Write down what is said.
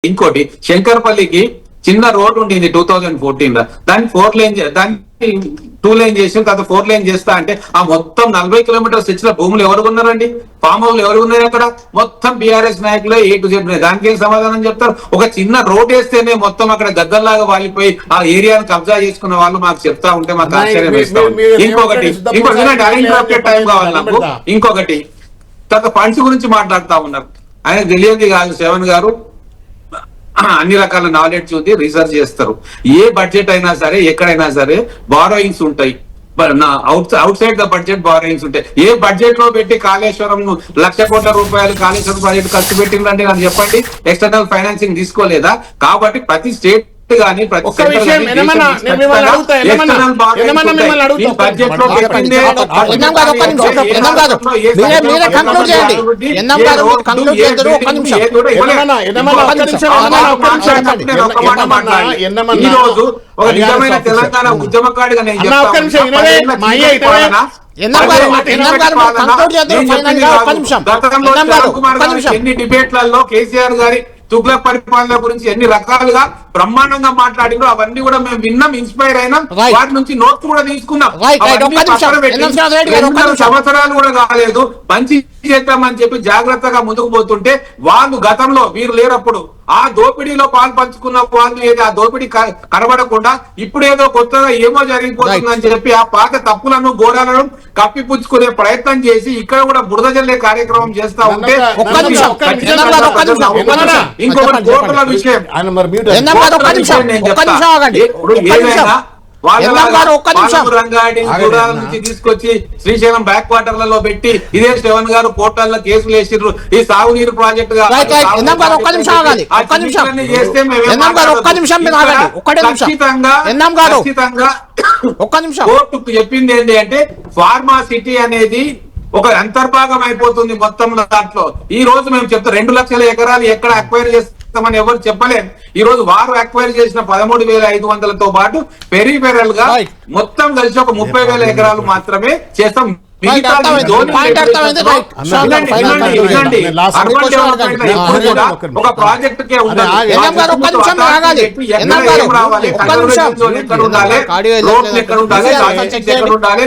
ఇంకోటి శంకర్పల్లికి చిన్న రోడ్ ఉండింది 2014 లో దాన్ని 4 లేన్ దాన్ని 2 లేన్ చేసి తర్వాత 4 లేన్ చేస్తా అంటే ఆ మొత్తం 40 కిలోమీటర్స్ ఇచ్చిన భూములు ఎవరు ఉన్నారండి? ఫామ్ హౌలు ఎవరు ఉన్నారు అక్కడ? మొత్తం బీఆర్ఎస్ నాయకులే A to Z. దానికి ఏం సమాధానం చెప్తారు? ఒక చిన్న రోడ్ వేస్తేనే మొత్తం అక్కడ గద్దల్లాగా వాలిపోయి ఆ ఏరియాను కబ్జా చేసుకున్న వాళ్ళు మాకు చెప్తా ఉంటే మాకు ఆశ్చర్యం వేస్తా ఉంది. ఇంకొకటి టైం కావాలి నాకు. ఇంకొకటి తర్వాత ఫండ్స్ గురించి మాట్లాడుతా ఉన్నారు. ఆయన తెలియదు కాదు శ్రవణ్ గారు, అన్ని రకాల నాలెడ్జ్ ఉంది, రీసెర్చ్ చేస్తారు. ఏ బడ్జెట్ అయినా సరే ఎక్కడైనా సరే బారోయింగ్స్ ఉంటాయి, out side the budget borrowings ఉంటాయి. ఏ బడ్జెట్ లో పెట్టి కాళేశ్వరం 1,00,000 కోట్ల రూపాయలు కాళేశ్వరం ప్రాజెక్ట్ ఖర్చు పెట్టిందంటే నాకు చెప్పండి. ఎక్స్టర్నల్ ఫైనాన్సింగ్ తీసుకోలేదా? కాబట్టి ప్రతి స్టేట్ గానీ ప్రతి ఈ రోజు ఒక నిజమైన తెలంగాణ ఉద్యమకాడిగా నేను ఎన్ని డిబేట్లలో కేసీఆర్ గారి తుగ్లక్ పరిపాలన గురించి ఎన్ని రకాలుగా బ్రహ్మాండంగా మాట్లాడినో అవన్నీ కూడా మేము విన్నాం, ఇన్స్పైర్ అయినాం, వాటి నుంచి నోట్స్ కూడా తీసుకున్నాం. 2 సంవత్సరాలు కూడా కాలేదు, మంచి చేద్దామని చెప్పి జాగ్రత్తగా ముందుకు పోతుంటే వాళ్ళు గతంలో వీరు లేనప్పుడు ఆ దోపిడీలో పాలు పంచుకున్న వాళ్ళు ఏది ఆ దోపిడీ కనబడకుండా ఇప్పుడేదో కొత్తగా ఏమో జరిగిపోతుందని చెప్పి ఆ పాత తప్పులను ఘోరాలను కప్పిపుచ్చుకునే ప్రయత్నం చేసి ఇక్కడ కూడా బురద జల్లే కార్యక్రమం చేస్తా ఉంటే ఇంకొక విషయం నుంచి తీసుకొచ్చి శ్రీశైలం బ్యాక్ వాటర్లలో పెట్టి ఇదే శ్రవణ్ గారు కోర్టుల్లో కేసులు వేసిర్రు. ఈ సాగునీరు ప్రాజెక్టు కోర్టుకు చెప్పింది ఏంటి అంటే ఫార్మా సిటీ అనేది ఒక అంతర్భాగం అయిపోతుంది మొత్తం దాంట్లో. ఈ రోజు మేము చెప్తాం 2 లక్షల ఎకరాలు ఎక్కడ అక్వైర్ చేస్తామని ఎవరు చెప్పలేం. ఈ రోజు వారు అక్వైర్ చేసిన 13,500తో పాటు పెరిఫెరల్ గా మొత్తం కలిసి ఒక 30,000 ఎకరాలు మాత్రమే చేస్తాం. ఒక ప్రాజెక్ట్ కే ఉండాలి, ఎక్కడ ఉండాలి,